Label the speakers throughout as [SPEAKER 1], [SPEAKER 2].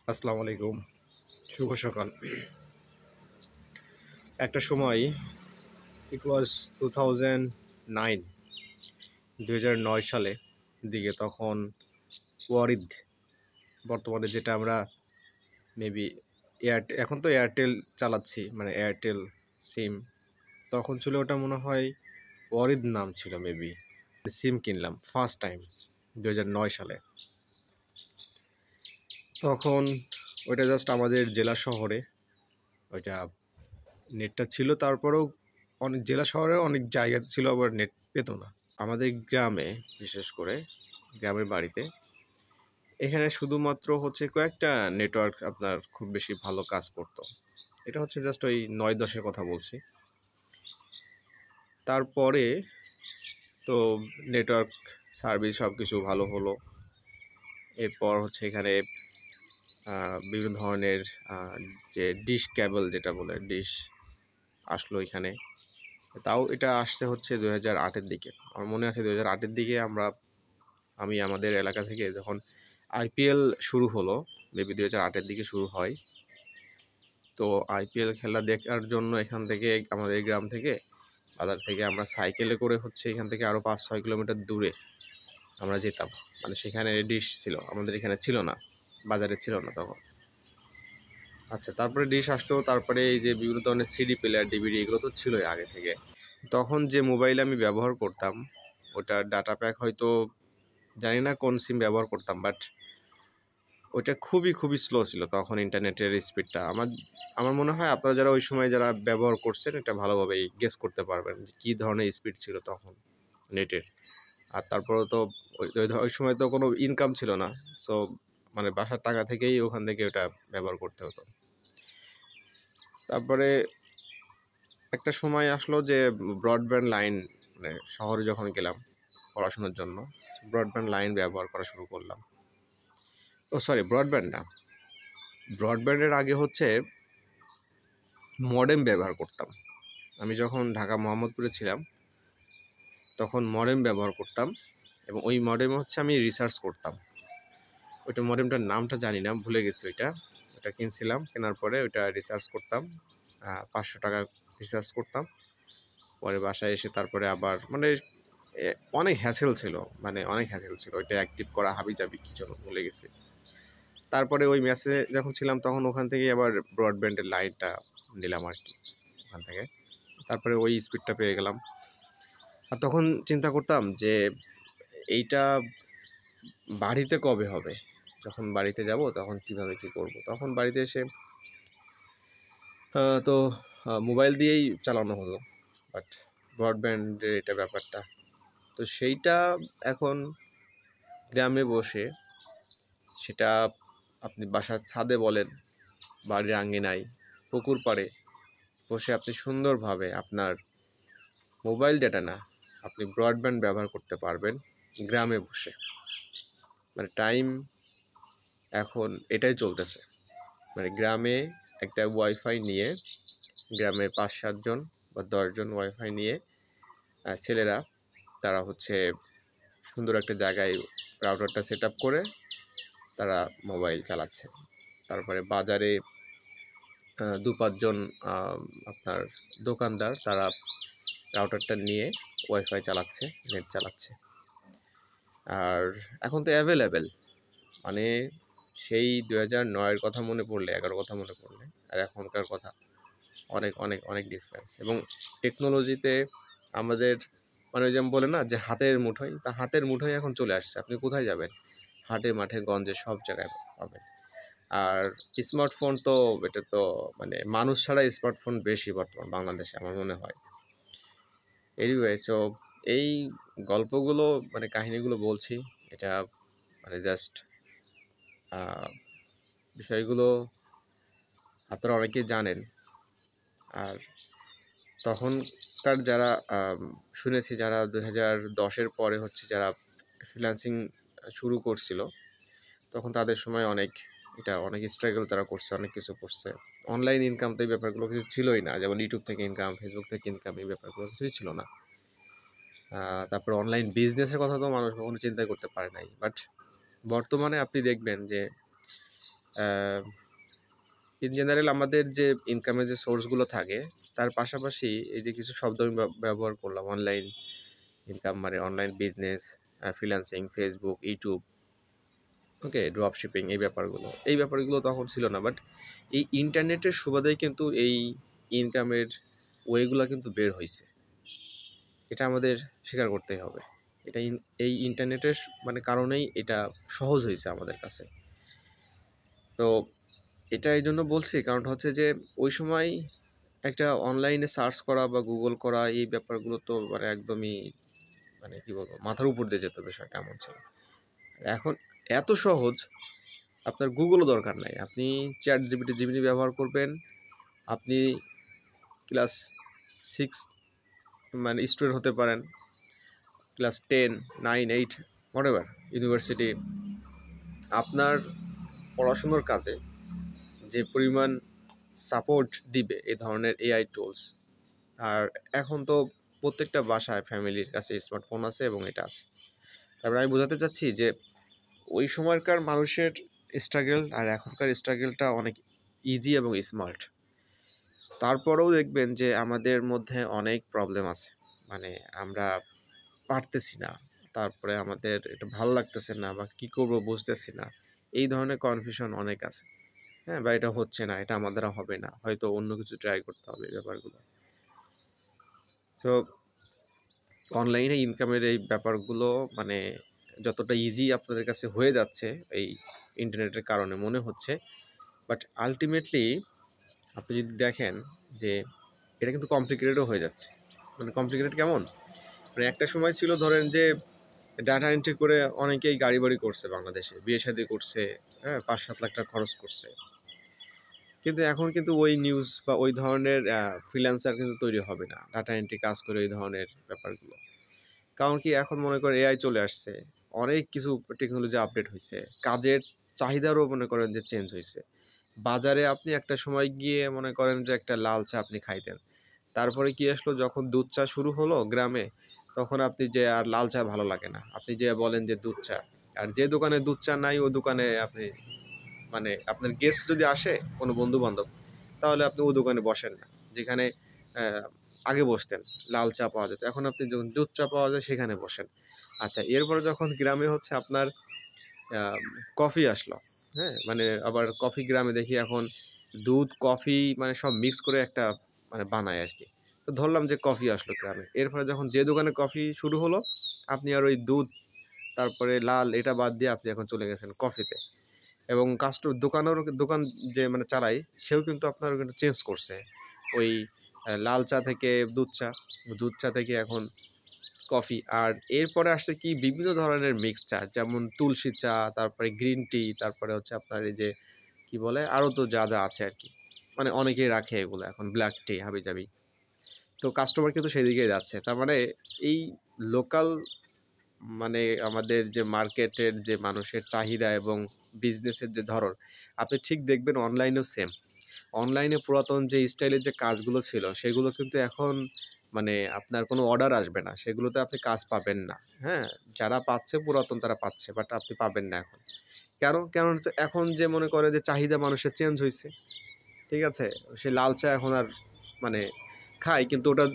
[SPEAKER 1] আসসালামু আলাইকুম, শুভ সকাল। একটা সময় ইট ওয়াজ 2009, 2009 সালে দিকে, তখন ওয়ারিদ, বর্তমানে যেটা আমরা মেবি এয়ারটেল, এখন তো এয়ারটেল চালাচ্ছি, মানে এয়ারটেল সিম। তখন ছিল ওটা মনে হয় ওয়ারিদ নাম ছিল মেবি। সিম কিনলাম ফার্স্ট টাইম 2009 সালে। তখন ওইটা জাস্ট আমাদের জেলা শহরে ওইটা নেটটা ছিল, তারপরেও অনেক জেলা শহরে অনেক জায়গা ছিল আবার নেট পেতো না। আমাদের গ্রামে, বিশেষ করে গ্রামের বাড়িতে, এখানে শুধুমাত্র হচ্ছে কয়েকটা নেটওয়ার্ক আপনার খুব বেশি ভালো কাজ করতো। এটা হচ্ছে জাস্ট ওই 9-10-এর কথা বলছি। তারপরে তো নেটওয়ার্ক সার্ভিস সব কিছু ভালো হলো। এরপর হচ্ছে এখানে বিভিন্ন ধরনের যে ডিশ ক্যাবল যেটা বলে, ডিশ আসলো এখানে। তাও এটা আসছে হচ্ছে 2008-এর দিকে। আমার মনে আছে 2008-এর দিকে আমি আমাদের এলাকা থেকে যখন আইপিএল শুরু হলো, মেবি 2008-এর দিকে শুরু হয়। তো আইপিএল খেলা দেখার জন্য এখান থেকে, আমাদের গ্রাম থেকে, বাজার থেকে আমরা সাইকেলে করে হচ্ছে এখান থেকে আরও 5-6 কিলোমিটার দূরে আমরা যেতাম। মানে সেখানে ডিশ ছিল, আমাদের এখানে ছিল না, বাজারে ছিল না তখন। আচ্ছা, তারপরে ডিশ আসলো, তারপরে এই যে বিভিন্ন ধরনের সিডি প্লেয়ার, ডিভিডি, এগুলো তো ছিলই আগে থেকে। তখন যে মোবাইল আমি ব্যবহার করতাম, ওটার ডাটা প্যাক হয়তো জানি না কোন সিম ব্যবহার করতাম, বাট ওইটা খুবই স্লো ছিল তখন। ইন্টারনেটের স্পিডটা আমার মনে হয় আপনারা যারা ওই সময় যারা ব্যবহার করছেন, এটা ভালোভাবেই গেস করতে পারবেন যে কী ধরনের স্পিড ছিল তখন নেটের। আর তারপরেও তো ওই সময় তো কোনো ইনকাম ছিল না, সো মানে বাসার টাকা থেকেই ওখান থেকে ওটা ব্যবহার করতে হতো। তারপরে একটা সময় আসলো যে ব্রডব্যান্ড লাইন, মানে শহরে যখন গেলাম পড়াশোনার জন্য, ব্রডব্যান্ড লাইন ব্যবহার করা শুরু করলাম। ও সরি, ব্রডব্যান্ড না, ব্রডব্যান্ডের আগে হচ্ছে মডেম ব্যবহার করতাম। আমি যখন ঢাকা মোহাম্মদপুরে ছিলাম তখন মডেম ব্যবহার করতাম, এবং ওই মডেমে হচ্ছে আমি রিসার্চ করতাম। ওইটা মডেমটার নামটা জানি না, ভুলে গেছি। ওইটা কিনছিলাম, কেনার পরে ওইটা রিচার্জ করতাম, 500 টাকা রিচার্জ করতাম। পরে বাসায় এসে তারপরে আবার মানে অনেক হ্যাসেল ছিল, ওইটা অ্যাক্টিভ করা হাবিজাবি কি জন্য ভুলে গেছি। তারপরে ওই মেসে যখন ছিলাম তখন ওখান থেকেই আবার ব্রডব্যান্ডের লাইনটা নিলাম আর কি, ওখান থেকে। তারপরে ওই স্পিডটা পেয়ে গেলাম। আর তখন চিন্তা করতাম যে এইটা বাড়িতে কবে হবে, যখন বাড়িতে যাব তখন কিভাবে কি করব। তখন বাড়িতে এসে তো মোবাইল দিয়েই চালানো হলো, বাট ব্রডব্যান্ডের এটা ব্যাপারটা তো সেইটা এখন গ্রামে বসে, সেটা আপনি বাসার ছাদে বলেন, বাড়ির আঙ্গিনায়, পুকুর পাড়ে বসে আপনি সুন্দরভাবে আপনার মোবাইল ডেটা না, আপনি ব্রডব্যান্ড ব্যবহার করতে পারবেন গ্রামে বসে। মানে টাইম এখন এটাই চলতেছে, মানে গ্রামে একটা ওয়াইফাই নিয়ে, গ্রামে 5-7 জন বা 10 জন ওয়াইফাই নিয়ে ছেলেরা, তারা হচ্ছে সুন্দর একটা জায়গায় রাউটারটা সেট আপ করে তারা মোবাইল চালাচ্ছে। তারপরে বাজারে 2-5 জন আপনার দোকানদার, তারা রাউটারটা নিয়ে ওয়াইফাই চালাচ্ছে, নেট চালাচ্ছে। আর এখন তো অ্যাভেলেবেল, মানে সেই 2009-এর কথা মনে পড়লে, 11 কথা মনে পড়লে আর এখনকার কথা অনেক অনেক অনেক ডিফারেন্স। এবং টেকনোলজিতে আমাদের মানে যেমন বলে না যে হাতের মুঠোয়, তা হাতের মুঠোয় এখন চলে আসছে। আপনি কোথায় যাবেন, হাটে মাঠে গঞ্জে সব জায়গায় পাবেন। আর স্মার্টফোন তো এটা তো মানে মানুষ ছাড়া স্মার্টফোন বেশি বর্তমান বাংলাদেশে আমার মনে হয়। এনিওয়ে, সো এই গল্পগুলো মানে কাহিনীগুলো বলছি, এটা মানে জাস্ট বিষয়গুলো আপনারা অনেকেই জানেন। আর তখনকার যারা শুনেছি, যারা 2010-এর পরে হচ্ছে যারা ফ্রিল্যান্সিং শুরু করছিল, তখন তাদের সময় অনেক স্ট্রাগল তারা করছে, অনেক কিছু করছে। অনলাইন ইনকাম তো এই ব্যাপারগুলো কিছু ছিলই না, যেমন ইউটিউব থেকে ইনকাম, ফেসবুক থেকে ইনকাম, এই ব্যাপারগুলো কিছুই ছিল না। তারপর অনলাইন বিজনেসের কথা তো মানুষ কখনো চিন্তা করতে পারে নাই। বাট বর্তমানে আপনি দেখবেন যে ইন জেনারেল আমাদের যে ইনকামের যে সোর্সগুলো থাকে তার পাশাপাশি এই যে কিছু শব্দ আমি ব্যবহার করলাম, অনলাইন ইনকাম মানে online business, freelancing, Facebook, YouTube, okay, drop shipping, এই ব্যাপারগুলো তখন ছিল না। বাট এই ইন্টারনেটের সুবাদেই কিন্তু এই ইনকামের ওয়েগুলো কিন্তু বের হয়েছে, এটা আমাদের স্বীকার করতেই হবে। এটা এই ইন্টারনেটের মানে কারণেই এটা সহজ হয়েছে আমাদের কাছে। তো এটা এই জন্য বলছি, কারণটা হচ্ছে যে ওই সময় একটা অনলাইনে সার্চ করা বা গুগল করা এই ব্যাপারগুলো তো মানে একদমই মানে কী বলবো, মাথার উপর দিয়ে যেত, বিষয়টা এমন ছিল। এখন এত সহজ, আপনার গুগলও দরকার নাই, আপনি চ্যাট জিপিটি ব্যবহার করবেন। আপনি ক্লাস 6 মানে স্টুডেন্ট হতে পারেন, ক্লাস 10, 9, 8 হোয়াটএভার, ইউনিভার্সিটি, আপনার পড়াশুনোর কাজে যে পরিমাণ সাপোর্ট দিবে এই ধরনের এআই টুলস। আর এখন তো প্রত্যেকটা বাসায় ফ্যামিলির কাছে স্মার্টফোন আছে এবং এটা আছে। তারপরে আমি বোঝাতে চাচ্ছি যে ওই সময়কার মানুষের স্ট্রাগল আর এখনকার স্ট্রাগলটা অনেক ইজি এবং স্মার্ট। তারপরেও দেখবেন যে আমাদের মধ্যে অনেক প্রবলেম আছে, মানে আমরা পারতেছি না, তারপরে আমাদের এটা ভালো লাগতেছে না বা কী করবো বুঝতেছি না, এই ধরনের কনফিউশন অনেক আছে। হ্যাঁ, বা এটা হচ্ছে না, এটা আমাদের হবে না, হয়তো অন্য কিছু ট্রাই করতে হবে, এই ব্যাপারগুলো। সো অনলাইনে ইনকামের এই ব্যাপারগুলো মানে যতটা ইজি আপনাদের কাছে হয়ে যাচ্ছে এই ইন্টারনেটের কারণে মনে হচ্ছে, বাট আলটিমেটলি আপনি যদি দেখেন যে এটা কিন্তু কমপ্লিকেটেডও হয়ে যাচ্ছে। মানে কমপ্লিকেটেড কেমন, মানে একটা সময় ছিল ধরেন যে ডাটা এন্ট্রি করে অনেকেই গাড়ি বাড়ি করছে, বাংলাদেশে বিয়ে শাদী করছে, হ্যাঁ, 5-7 লাখ টাকা খরচ করছে। কিন্তু এখন কিন্তু ওই নিউজ বা ওই ধরনের ফ্রিল্যান্সার কিন্তু তৈরি হবে না, ডাটা এন্ট্রি কাজ করে ওই ধরনের ব্যাপারগুলো। কারণ কি, এখন মনে করেন এআই চলে আসছে, অনেক কিছু টেকনোলজি আপডেট হয়েছে, কাজের চাহিদারও মনে করেন যে চেঞ্জ হয়েছে। বাজারে আপনি একটা সময় গিয়ে মনে করেন যে একটা লাল চা আপনি খাইতেন, তারপরে কি আসলো, যখন দুধ চা শুরু হলো গ্রামে, তখন আপনি যে আর লাল চা ভালো লাগে না, আপনি যে বলেন যে দুধ চা। আর যে দোকানে দুধ চা নাই ও দোকানে আপনি মানে আপনার গেস্ট যদি আসে কোনো বন্ধু বান্ধব, তাহলে আপনি ওই দোকানে বসেন না যেখানে আগে বসতেন, লাল চা পাওয়া যেত, এখন আপনি যখন দুধ চা পাওয়া যায় সেখানে বসেন। আচ্ছা, এরপরে যখন গ্রামে হচ্ছে আপনার কফি আসলো, হ্যাঁ, মানে আবার কফি গ্রামে দেখি এখন দুধ কফি মানে সব মিক্স করে একটা মানে বানায় আর কি। তো ধরলাম যে কফি আসলো গ্রামে, এরপরে যখন যে দোকানে কফি শুরু হলো, আপনি আর ওই দুধ তারপরে লাল এটা বাদ দিয়ে আপনি এখন চলে গেছেন কফিতে। এবং দোকান যে মানে চালায়, সেও কিন্তু আপনার কিন্তু চেঞ্জ করছে, ওই লাল চা থেকে দুধ চা, দুধ চা থেকে এখন কফি। আর এরপরে আসছে কি বিভিন্ন ধরনের মিক্স চা, যেমন তুলসী চা, তারপরে গ্রিন টি, তারপরে হচ্ছে আপনার এই যে কি বলে আরও তো যা যা আছে আর কি, মানে অনেকেই রাখে এগুলো এখন, ব্ল্যাক টি হাবিজাবি। তো কাস্টমার কিন্তু সেদিকেই যাচ্ছে। তার মানে এই লোকাল মানে আমাদের যে মার্কেটের যে মানুষের চাহিদা এবং বিজনেসের যে ধরন, আপনি ঠিক দেখবেন অনলাইনেও সেম। অনলাইনে পুরাতন যে স্টাইলের যে কাজগুলো ছিল সেগুলো কিন্তু এখন মানে আপনার কোনো অর্ডার আসবে না, সেগুলোতে আপনি কাজ পাবেন না। হ্যাঁ, যারা পাচ্ছে পুরাতন তারা পাচ্ছে, বাট আপনি পাবেন না এখন। কারণ হচ্ছে এখন যে মনে করে যে চাহিদা মানুষের চেঞ্জ হয়েছে, ঠিক আছে? সে লাল চা এখন আর মানে খায়, কিন্তু ওটা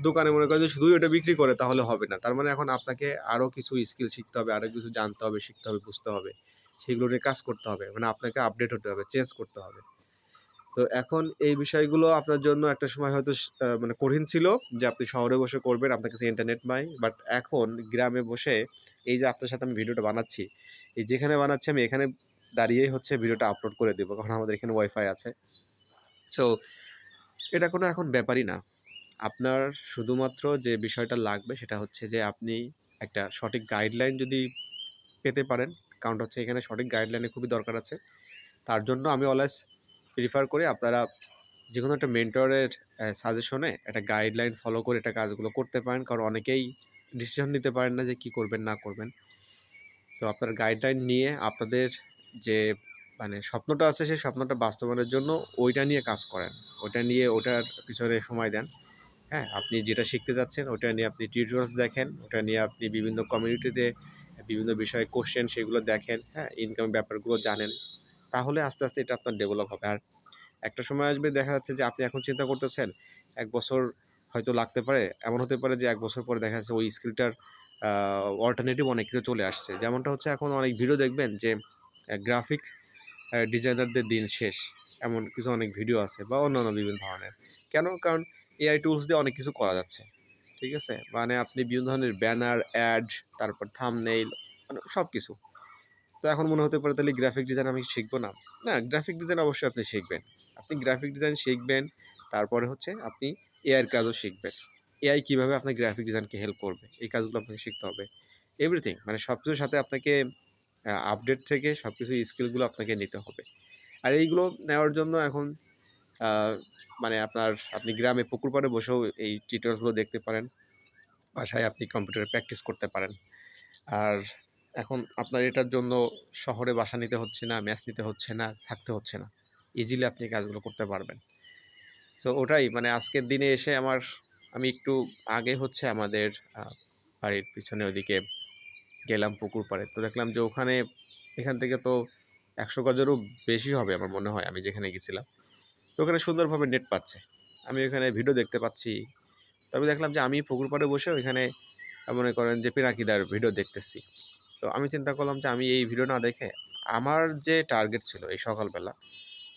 [SPEAKER 1] দোকানে মনে করে যে শুধুই ওটা বিক্রি করে তাহলে হবে না। তার মানে এখন আপনাকে আরও কিছু স্কিল শিখতে হবে, আরও কিছু জানতে হবে, শিখতে হবে, বুঝতে হবে। সেগুলো নিয়ে কাজ করতে হবে। মানে আপনাকে আপডেট হতে হবে, চেঞ্জ করতে হবে। তো এখন এই বিষয়গুলো আপনার জন্য একটা সময় হয়তো মানে কঠিন ছিল যে আপনি শহরে বসে করবেন, আপনার কাছে ইন্টারনেট নাই। বাট এখন গ্রামে বসে এই যে আপনার সাথে আমি ভিডিওটা বানাচ্ছি, এই যেখানে বানাচ্ছি আমি এখানে দাঁড়িয়েই হচ্ছে ভিডিওটা আপলোড করে দেবো। কারণ আমাদের এখানে ওয়াইফাই আছে। সো এটা কোনো এখন ব্যাপারই না। আপনার শুধুমাত্র যে বিষয়টা লাগবে সেটা হচ্ছে যে আপনি একটা সঠিক গাইডলাইন যদি পেতে পারেন, কারণটা হচ্ছে এখানে সঠিক গাইডলাইনের খুবই দরকার আছে। তার জন্য আমি অলওয়েজ প্রিফার করি আপনারা যেকোনো একটা মেন্টরের সাজেশনে একটা গাইডলাইন ফলো করে এটা কাজগুলো করতে পারেন। কারণ অনেকেই ডিসিশন নিতে পারেন না যে কী করবেন না করবেন। তো আপনার গাইডলাইন নিয়ে আপনাদের যে মানে স্বপ্নটা আছে সেই স্বপ্নটা বাস্তবায়নের জন্য ওইটা নিয়ে কাজ করেন। ওটা নিয়ে ওটার পিছনে সময় দেন। হ্যাঁ, আপনি যেটা শিখতে যাচ্ছেন ওটা নিয়ে আপনি টিউটোরিয়ালস দেখেন, ওটা নিয়ে আপনি বিভিন্ন কমিউনিটিতে বিভিন্ন বিষয়ে কোশ্চেন সেগুলো দেখেন, হ্যাঁ, ইনকামের ব্যাপারগুলো জানেন। তাহলে আস্তে আস্তে এটা আপনার ডেভেলপ হবে। আর একটা সময় আসবে দেখা যাচ্ছে যে আপনি এখন চিন্তা করতেছেন ১ বছর হয়তো লাগতে পারে। এমন হতে পারে যে ১ বছর পরে দেখা যাচ্ছে ওই স্কিলটার অল্টারনেটিভ অনেক কিছু চলে আসছে। যেমনটা হচ্ছে এখন অনেক ভিডিও দেখবেন যে গ্রাফিক্স ডিজাইনারদের দিন শেষ। এমন কিছু অনেক ভিডিও আছে বা অন্যান্য বিভিন্ন ধরনের। কেন? কারণ এআই টুলস দিয়ে অনেক কিছু করা যাচ্ছে। ঠিক আছে? মানে আপনি বিভিন্ন ধরনের ব্যানার, অ্যাড, তারপর থাম্বনেইল মানে সবকিছু। তো এখন মনে হতে পারে তাহলে গ্রাফিক ডিজাইন আমি শিখবো না? না, গ্রাফিক ডিজাইন অবশ্যই আপনি শিখবেন। আপনি গ্রাফিক ডিজাইন শিখবেন, তারপরে হচ্ছে আপনি এআই এর কাজও শিখবেন। এআই কিভাবে আপনার গ্রাফিক ডিজাইনকে হেল্প করবে, এই কাজগুলো আপনাকে শিখতে হবে। এভরিথিং মানে সবকিছুর সাথে আপনাকে আপডেট থেকে সবকিছু স্কিলগুলো আপনাকে নিতে হবে। আর এইগুলো নেওয়ার জন্য এখন আ মানে আপনি গ্রামে পুকুর পাড়ে বসেও এই টিউটোরিয়ালসগুলো দেখতে পারেন। বাসায় আপনি কম্পিউটারে প্র্যাকটিস করতে পারেন। আর এখন আপনার এটার জন্য শহরে বাসা নিতে হচ্ছে না, মেস নিতে হচ্ছে না, থাকতে হচ্ছে না। ইজিলি আপনি কাজগুলো করতে পারবেন। সো ওটাই মানে আজকের দিনে এসে আমি একটু আগে হচ্ছে আমাদের আ বাড়ির পিছনে ওইদিকে গেলাম পুকুর পাড়ে। তো দেখলাম যে এখান থেকে তো ১০০ গজেরও বেশি হবে আমার মনে হয় আমি যেখানে গেছিলাম। তো ওখানে সুন্দরভাবে নেট পাচ্ছে। আমি ওখানে ভিডিও দেখতে পাচ্ছি। তবে দেখলাম যে আমি পুকুর পাড়ে বসে ওইখানে মনে করেন যে পিনাকিদার ভিডিও দেখতেছি। তো আমি চিন্তা করলাম যে আমি এই ভিডিও না দেখে আমার যে টার্গেট ছিল এই সকালবেলা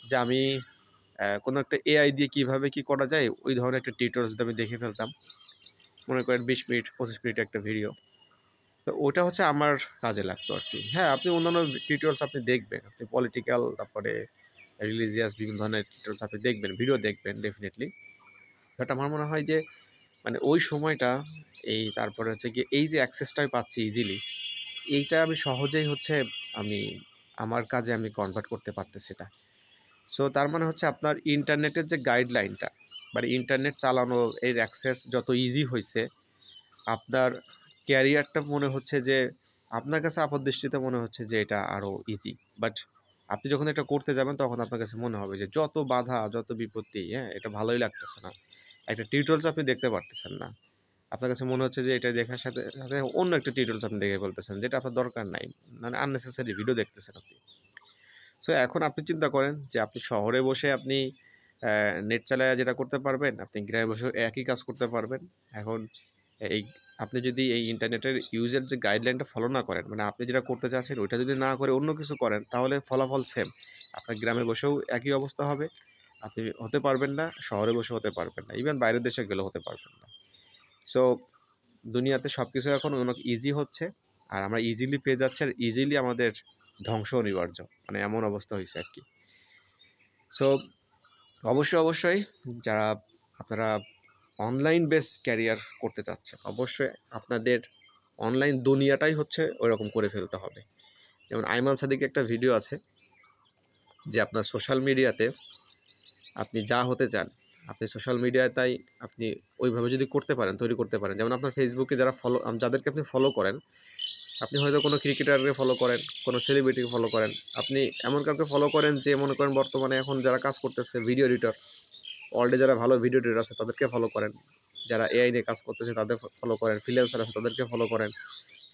[SPEAKER 1] যে আমি কোনো একটা এআই দিয়ে কীভাবে কী করা যায় ওই ধরনের একটা টিউটোরিয়াল যদি আমি দেখে ফেলতাম। মনে করেন ২০ মিনিট ২৫ মিনিটের একটা ভিডিও। তো ওটা হচ্ছে আমার কাজে লাগতো আরকি। হ্যাঁ, আপনি অন্যান্য টিউটোরিয়ালস আপনি দেখবেন। আপনি পলিটিক্যাল তারপরে রিলিজিয়াস বিভিন্ন ধরনের টিউটোরিয়ালস আপনি দেখবেন, ভিডিও দেখবেন ডেফিনিটলি। বাট আমার মনে হয় যে মানে ওই সময়টা তারপরে হচ্ছে গিয়ে এই যে অ্যাক্সেসটা আমি পাচ্ছি ইজিলি, এইটা আমি সহজেই হচ্ছে আমি আমার কাজে আমি কনভার্ট করতে পারতেছি না। সো তার মানে হচ্ছে আপনার ইন্টারনেটের যে গাইডলাইনটা মানে ইন্টারনেট চালানো এর অ্যাক্সেস যত ইজি হইছে, আপনার ক্যারিয়ারটা মনে হচ্ছে যে আপনার কাছে আপাতদৃষ্টিতে মনে হচ্ছে যে এটা আরও ইজি। বাট আপনি যখন এটা করতে যাবেন তখন আপনার কাছে মনে হবে যে যত বাধা, যত বিপত্তি, হ্যাঁ? এটা ভালোই লাগতেছে না। একটা টিউটোরিয়ালস আপনি দেখতে পারতেছেন না। আপনার কাছে মনে হচ্ছে যে এটা দেখার সাথে, সাথে অন্য একটা টিউটোরিয়ালস আপনি দেখে ফেলতেছেন যেটা আপনার দরকার নাই। মানে আননেসেসারি ভিডিও দেখতেছেন আপনি। সো এখন আপনি চিন্তা করেন যে আপনি শহরে বসে আপনি নেট চালায়া যেটা করতে পারবেন, আপনি গ্রামে বসেও একই কাজ করতে পারবেন। এখন এই আপনি যদি এই ইন্টারনেটের ইউজের যে গাইডলাইনটা ফলো না করেন, মানে আপনি যেটা করতে চাচ্ছেন ওইটা যদি না করে অন্য কিছু করেন, তাহলে ফলাফল সেম। আপনার গ্রামে বসেও একই অবস্থা হবে। আপনি হতে পারবেন না, শহরে বসেও হতে পারবেন না। ইভেন বাইরের দেশে গেলেও হতে পারবেন না। সো দুনিয়াতে সবকিছু এখন অনেক ইজি হচ্ছে। আর আমরা ইজিলি পেয়ে যাচ্ছি আর ইজিলি আমাদের ধ্বংস অনিবার্য। মানে এমন অবস্থা হইছে আরকি। সো অবশ্যই যারা আপনারা অনলাইন বেস ক্যারিয়ার করতে চাচ্ছেন, অবশ্যই আপনাদের অনলাইন দুনিয়াটাই হচ্ছে ওইরকম করে ফেলতে হবে। যেমন আইমান সাদিকের একটা ভিডিও আছে যে আপনার সোশ্যাল মিডিয়াতে আপনি যা হতে চান, আপনি সোশ্যাল মিডিয়ায় তাই আপনি ওইভাবে যদি করতে পারেন, তৈরি করতে পারেন। যেমন আপনার ফেসবুকে যাদেরকে আপনি ফলো করেন, আপনি হয়তো কোনো ক্রিকেটারকে ফলো করেন, কোনো সেলিব্রিটিকে ফলো করেন। আপনি এমন কাউকে ফলো করেন যে মনে করেন বর্তমানে এখন যারা কাজ করতেছে ভিডিও এডিটর, ওয়ার্ল্ডে যারা ভালো ভিডিও এডিটর আছে তাদেরকে ফলো করেন। যারা এআই নিয়ে কাজ করতেছে তাদের ফলো করেন। ফ্রিল্যান্সার আছে তাদেরকে ফলো করেন।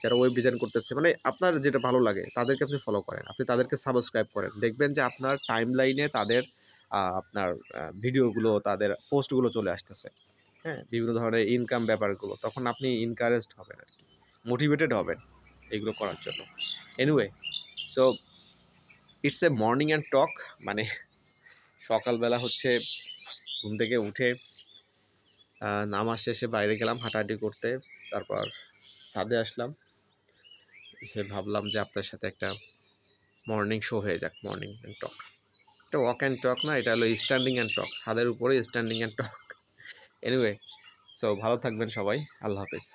[SPEAKER 1] যারা ওয়েব ডিজাইন করতেছে মানে আপনার যেটা ভালো লাগে তাদেরকে আপনি ফলো করেন। আপনি তাদেরকে সাবস্ক্রাইব করেন। দেখবেন যে আপনার টাইমলাইনে তাদের আপনার ভিডিওগুলো, তাদের পোস্টগুলো চলে আসতেছে। হ্যাঁ? বিভিন্ন ধরনের ইনকাম ব্যাপারগুলো। তখন আপনি এনকারেজড হবেন আরকি। মোটিভেটেড হবেন এগুলো করার জন্য। Anyway, so it's a morning and talk মানে সকালবেলা হচ্ছে ঘুম থেকে উঠে নামাজ শেষে বাইরে গেলাম হাঁটাহাঁটি করতে। তারপর ছাদে আসলাম। এসে ভাবলাম যে আপনার সাথে একটা মর্নিং শো হয়ে যাক, মর্নিং অ্যান্ড টক। এটা ওয়াক অ্যান্ড টক না, এটা হলো স্ট্যান্ডিং অ্যান্ড টক। ছাদের উপরে standing and talk. Anyway, so ভালো থাকবেন সবাই। আল্লাহ হাফেজ।